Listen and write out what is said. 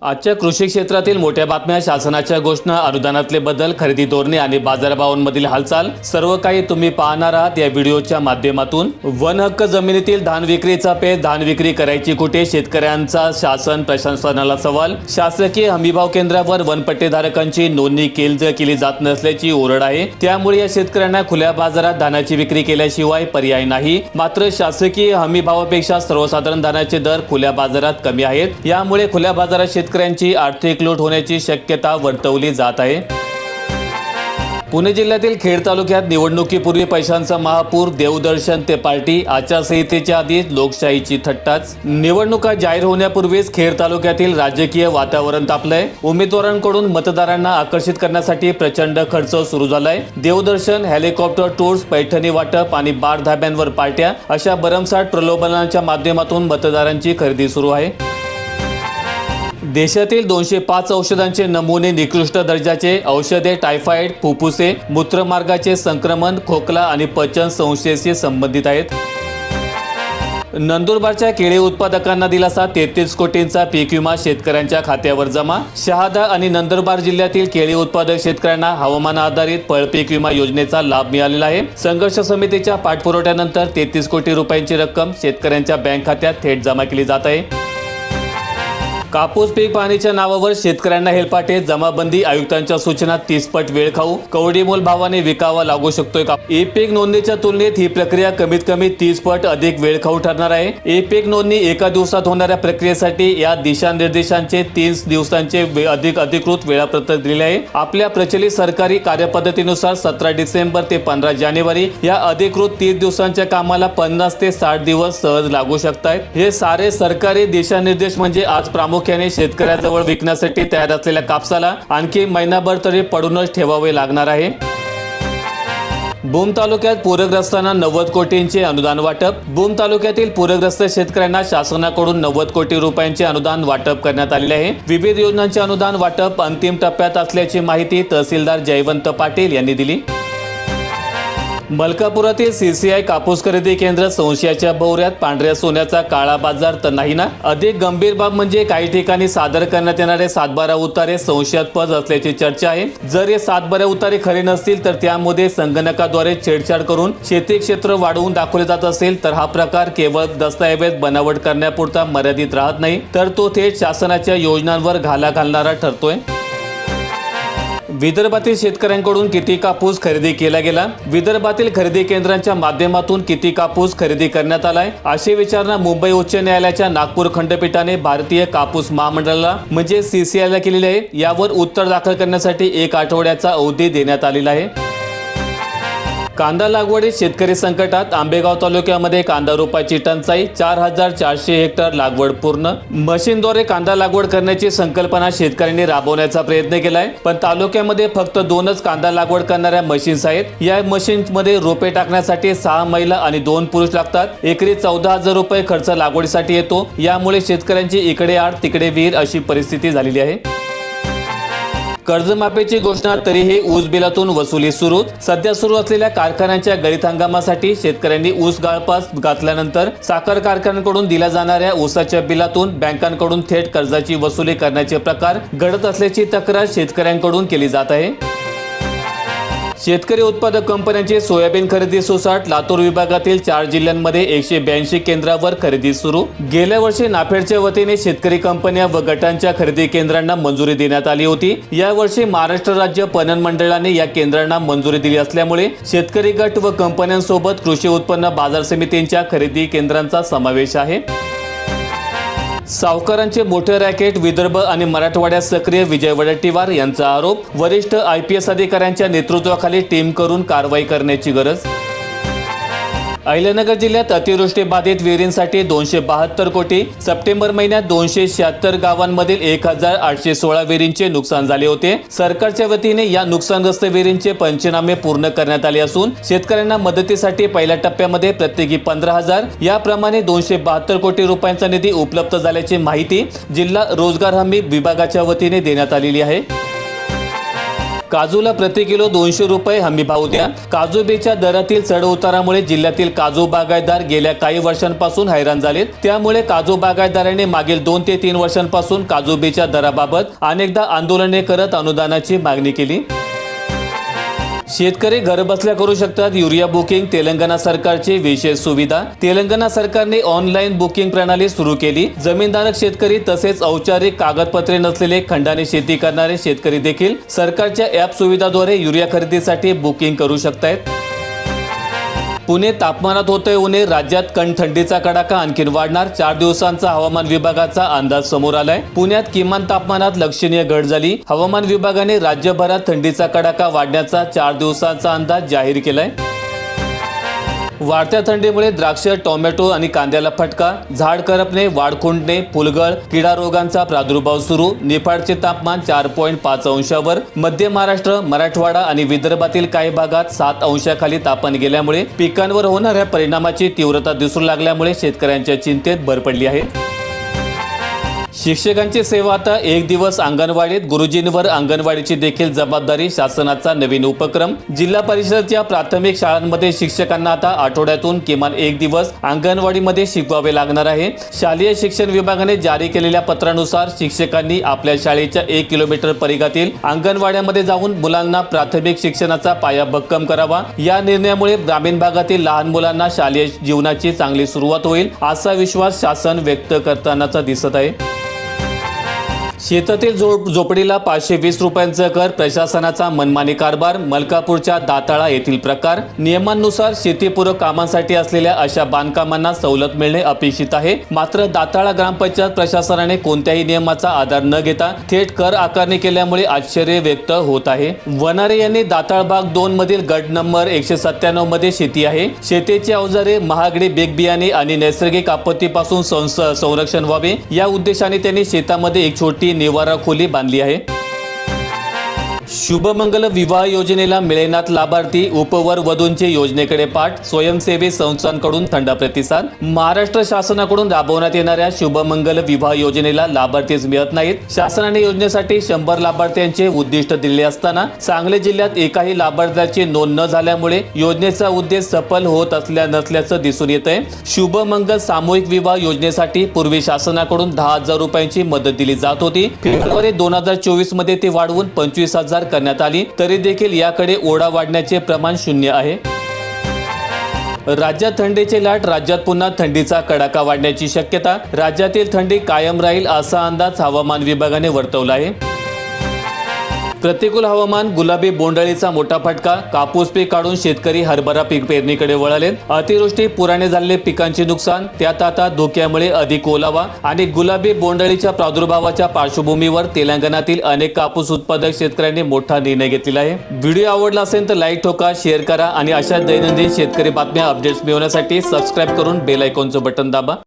आजच्या कृषी क्षेत्रातील मोठ्या बातम्या, शासनाच्या घोषणा, अनुदानातले बदल, खरेदी धोरणे आणि बाजारभावांमधील हालचाल सर्व काही तुम्ही पाहणार आहात या व्हिडिओच्या माध्यमातून। वन हक्क जमिनीतील धान विक्रीचा पेच, धान विक्री करायची कुठे, शेतकऱ्यांचा शासन प्रशासनाला सवाल। शासकीय हमीभाव केंद्रावर वनपट्टेधारकांची नोंदणी केली जात नसल्याची ओरड आहे। त्यामुळे या शेतकऱ्यांना खुल्या बाजारात धानाची विक्री केल्याशिवाय पर्याय नाही। मात्र शासकीय हमीभावापेक्षा सर्वसाधारण धानाचे दर खुल्या बाजारात कमी आहेत। यामुळे खुल्या बाजारात शेतकऱ्यांची आर्थिक लूट होण्याची शक्यता वर्तवली जात आहे। पुणे जिल्ह्यातील खेड तालुक्यात निवडणुकीपूर्वी पैशांचा महापूर, देवदर्शन ते पार्टी, आचारसंहितेच्या आधी लोकशाहीची थट्टाच। निवडणुका जाहीर होण्यापूर्वीच खेड तालुक्यातील राजकीय वातावरण तापलंय। उमेदवारांकडून मतदारांना आकर्षित करण्यासाठी प्रचंड खर्च सुरू झालाय। देवदर्शन, हेलिकॉप्टर टूर्स, पैठणी वाटप आणि बार धाब्यांवर पार्ट्या अशा भरमसाठ प्रलोभनांच्या माध्यमातून मतदारांची खरेदी सुरू आहे। देशातील 205 औषधांचे नमुने निकृष्ट दर्जाचे औषधे टायफॉइड, फुफ्फुसे, मूत्रमार्गाचे संक्रमण, खोकला आणि पचन संस्थेशी संबंधित आहेत। नंदुरबारच्या केळी उत्पादकांना दिलासा, 33 कोटींचा पीक विमा शेतकऱ्यांच्या खात्यावर जमा। शहादा आणि नंदुरबार जिल्ह्यातील केळी उत्पादक शेतकऱ्यांना हवामान आधारित फळ पीक विमा योजनेचा लाभ मिळालेला आहे। संघर्ष समितीच्या पाठपुराव्यानंतर 33 कोटी रुपयांची रक्कम शेतकऱ्यांच्या बँक खात्यात थेट जमा केली जात आहे। कापूस पीक पाहणीच्या नावावर शेतकऱ्यांना हेलपाटे, जमाबंदी, आयुक्तांच्या सूचना 30 पट वेळ खाऊ, कवडीमोल भावाने विकावा लागू शकतोय का? ई पीक नोंदणीच्या तुलनेत ही प्रक्रिया कमीत कमी 30 पट अधिक वेळ खाऊ ठरणार आहे। ई पीक नोंदणी एका दिवसात होणाऱ्या प्रक्रियेसाठी या दिशानिर्देशांचे 3 दिवसांचे अधिकृत वेळापत्रक दिले आहे। आपल्या प्रचलित सरकारी कार्यपद्धतीनुसार 17 डिसेंबर ते 15 जानेवारी या अधिकृत 30 दिवसांच्या कामाला 50 ते 60 दिवस सहज लागू शकतात। हे सारे सरकारी दिशानिर्देश म्हणजे आज प्रामुख्याने शेतकऱ्याजवळ विकण्यासाठी तयार असलेल्या कापसाला आणखी महिनाभर तरी पडूनच ठेवावे लागणार आहे। भूम तालुक्यात पूरग्रस्तांना 90 कोटींचे अनुदान वाटप। भूम तालुक्यातील पूरग्रस्त शेतकऱ्यांना शासनाकडून 90 कोटी रुपयांचे अनुदान वाटप करण्यात आले आहे। विविध योजनांचे अनुदान वाटप अंतिम टप्प्यात असल्याची माहिती तहसीलदार जयवंत पाटील यांनी दिली। मलकापुरातील सीसीआय कापूस खरेदी केंद्र संशयाच्या भोवऱ्यात, पांढऱ्या सोन्याचा काळा बाजार तर नाही ना? अधिक गंभीर बाब म्हणजे काही ठिकाणी सादर करण्यात येणारे 7/12 उतारे संशयास्पद असल्याची चर्चा आहे। जर हे 7/12 उतारे खरे नसतील तर त्यामध्ये संगणकाद्वारे छेडछाड करून शेती क्षेत्र वाढवून दाखवले जात असेल तर हा प्रकार केवळ दस्तऐवज बनावट करण्यापुरता मर्यादित राहत नाही, तर तो थेट शासनाच्या योजनांवर घाला घालणारा ठरतोय। विदर्भातील शेतकऱ्यांकडून किती कापूस खरेदी केला गेला? विदर्भातील खरेदी केंद्रांच्या माध्यमातून किती कापूस खरेदी करण्यात आलाय, अशी विचारणा मुंबई उच्च न्यायालयाच्या नागपूर खंडपीठाने भारतीय कापूस महामंडळाला म्हणजे सीसीआयला केलेली आहे। यावर उत्तर दाखल करण्यासाठी 1 आठवड्याचा अवधी देण्यात आलेला आहे। कांदा लागवडीत शेतकरी संकटात, आंबेगाव तालुक्यामध्ये कांदा रोपाची टंचाई, 4400 हेक्टर लागवड पूर्ण। मशीनद्वारे कांदा लागवड करण्याची संकल्पना शेतकऱ्यांनी राबवण्याचा प्रयत्न केलाय, पण तालुक्यामध्ये फक्त 2च कांदा लागवड करणाऱ्या मशीन्स आहेत। या मशीन्समध्ये रोपे टाकण्यासाठी 6 महिला आणि 2 पुरुष लागतात। एकरी 14,000 रुपये खर्च लागवडीसाठी येतो। यामुळे शेतकऱ्यांची इकडे आड तिकडे विहीर अशी परिस्थिती झालेली आहे। कर्जमाफीची घोषणा, तरीही ऊस बिलातून वसुली सुरू। सध्या सुरू असलेल्या कारखान्यांच्या गळीत हंगामासाठी शेतकऱ्यांनी ऊस गाळपास घातल्यानंतर साखर कारखान्यांकडून दिल्या जाणाऱ्या ऊसाच्या बिलातून बँकांकडून थेट कर्जाची वसुली करण्याचे प्रकार घडत असल्याची तक्रार शेतकऱ्यांकडून केली जात आहे। शेतकरी उत्पादक कंपन्यांची सोयाबीन खरेदी सुसाट, लातूर विभागातील 4 जिल्ह्यांमध्ये 182 केंद्रावर खरेदी सुरू। गेल्या वर्षी नाफेडच्या वतीने शेतकरी कंपन्या व गटांच्या खरेदी केंद्रांना मंजुरी देण्यात आली होती। यावर्षी महाराष्ट्र राज्य पणन मंडळाने या केंद्रांना मंजुरी दिली असल्यामुळे शेतकरी गट व कंपन्यांसोबत कृषी उत्पन्न बाजार समितींच्या खरेदी केंद्रांचा समावेश आहे। सावकारांचे मोठे रॅकेट, विदर्भ आणि मराठवाड्यात सक्रिय, विजय वडेट्टीवार यांचा आरोप। वरिष्ठ IPS अधिकाऱ्यांच्या नेतृत्वाखाली टीम करून कारवाई करण्याची गरज। अहिल्यानगर जिल्ह्यात अतिवृष्टी बाधित विहिरींसाठी 272 कोटी। सप्टेंबर महिन्यात 276 गावांमधील 1816 विहिरींचे नुकसान झाले होते। सरकारच्या वतीने या नुकसानग्रस्त विहिरींचे पंचनामे पूर्ण करण्यात आले असून शेतकऱ्यांना मदतीसाठी पहिल्या टप्प्यामध्ये प्रत्येकी 15,000 याप्रमाणे 272 कोटी रुपयांचा निधी उपलब्ध झाल्याची माहिती जिल्हा रोजगार हमी विभागाच्या वतीने देण्यात आलेली आहे। काजूला प्रति किलो 200 रुपये हमी भाव द्या। काजू बीच्या दरातील चढ उतारामुळे जिल्ह्यातील काजू बागायतदार गेल्या काही वर्षांपासून हैराण झालेत। त्यामुळे काजू बागायतदारांनी मागील 2 ते 3 वर्षांपासून काजू बीच्या दराबाबत अनेकदा आंदोलने करत अनुदानाची मागणी केली। शेतकरी घर बसल्या करू शकतात युरिया बुकिंग, तेलंगणा सरकारची विशेष सुविधा। तेलंगणा सरकारने ऑनलाईन बुकिंग प्रणाली सुरू केली। जमीनधारक शेतकरी तसेच औपचारिक कागदपत्रे नसलेले खंडाने शेती करणारे शेतकरी देखील सरकारच्या ॲप सुविधाद्वारे युरिया खरेदीसाठी बुकिंग करू शकतात। पुणे तापमानात होतोय उणे, राज्यात थंडीचा कडाका आणखीन वाढणार, 4 दिवसांचा हवामान विभागाचा अंदाज समोर आलाय। पुण्यात किमान तापमानात लक्षणीय घट झाली। हवामान विभागाने राज्यभरात थंडीचा कडाका वाढण्याचा 4 दिवसांचा अंदाज जाहीर केलाय। वाढत्या थंडीमुळे द्राक्ष, टोमॅटो आणि कांद्याला फटका, झाड करपणे, वाढ खुंटणे, फुलगळ, किडा रोगांचा प्रादुर्भाव सुरू। निफाडचे तापमान 4.5 अंशावर, मध्य महाराष्ट्र, मराठवाडा आणि विदर्भातील काही भागात 7 अंशाखाली तापमान गेल्यामुळे पिकांवर होणाऱ्या परिणामाची तीव्रता दिसू लागल्यामुळे शेतकऱ्यांच्या चिंतेत भर पडली आहे। शिक्षकांची सेवा आता 1 दिवस अंगणवाडीत, गुरुजींवर अंगणवाडीची देखील जबाबदारी, शासनाचा नवीन उपक्रम। जिल्हा परिषदेच्या प्राथमिक शाळांमध्ये शिक्षकांना आता आठवड्यातून किमान 1 दिवस अंगणवाडीमध्ये शिकवावे लागणार आहे। शालेय शिक्षण विभागाने जारी केलेल्या पत्रानुसार शिक्षकांनी आपल्या शाळेच्या 1 किलोमीटर परिघातील अंगणवाड्यामध्ये जाऊन मुलांना प्राथमिक शिक्षणाचा पाया भक्कम करावा। या निर्णयामुळे ग्रामीण भागातील लहान मुलांना शालेय जीवनाची चांगली सुरुवात होईल, असा विश्वास शासन व्यक्त करतानाचा दिसत आहे। शेतातील झोपडीला 520 रुपयांचा कर, प्रशासनाचा मनमानी कारभार। मलकापूरच्या दाताळा येथील प्रकार। नियमांनुसार शेतीपूरक कामांसाठी असलेल्या अशा बांधकामांना सवलत मिळणे अपेक्षित आहे, मात्र दाताळा ग्रामपंचायत प्रशासनाने कोणत्याही नियमाचा आधार न घेता थेट कर आकारणी केल्यामुळे आश्चर्य व्यक्त होत आहे। वनारे यांनी दाताळ भाग 2 मधील गट नंबर 197 मध्ये शेती आहे। शेतीची अवजारे, महागडे बी बियाणे आणि नैसर्गिक आपत्तीपासून संरक्षण व्हावे या उद्देशाने त्यांनी शेतामध्ये एक छोटी निवारा खोली बांधली आहे। शुभमंगल विवाह योजनेला मिळेनात लाभार्थी, उपवर वधूंचे योजनेकडे पाठ। स्वयंसेवी संस्थांकडून थंड प्रतिसाद। महाराष्ट्र शासनाकडून राबवण्यात येणाऱ्या शुभमंगल विवाह योजनेला लाभार्थीच मिळत नाहीत। शासनाने योजनेसाठी 100 लाभार्थ्यांचे उद्दिष्ट दिले असताना सांगली जिल्ह्यात एकाही लाभार्थ्याची नोंद न झाल्यामुळे योजनेचा उद्देश सफल होत नसल्याचं दिसून येत आहे। शुभमंगल सामूहिक विवाह योजनेसाठी पूर्वी शासनाकडून 10,000 रुपयांची मदत दिली जात होती। फेब्रुवारी 2024 मध्ये ती वाढवून 25,000 करण्यात आली, तरी देखील याकडे ओढा वाढण्याचे प्रमाण 0 आहे। राज्यात थंडीची लाट, राज्यात पुन्हा थंडीचा कडाका वाढण्याची शक्यता। राज्यातील थंडी कायम राहील असा अंदाज हवामान विभागाने वर्तवला आहे। प्रतिकूल हवामान, गुलाबी बोंडअळीचा मोठा फटका। कापूस पीक काढून शेतकरी हरभरा पीक पेरणीकडे वळाले। अतिवृष्टी, पुराने झालेले पिकांचे नुकसान, त्यात आता धोक्यामुळे अधिक ओलावा आणि गुलाबी बोंडअळीच्या प्रादुर्भावाच्या पार्श्वभूमीवर तेलंगणातील अनेक कापूस उत्पादक शेतकऱ्यांनी मोठा निर्णय घेतलेला आहे। व्हिडिओ आवडला असेल तर लाईक ठोका, शेअर करा आणि अशा दैनंदिन शेतकरी बातम्या अपडेट्स मिळवण्यासाठी सबस्क्राईब करून बेल आयकॉनचं बटन दाबा।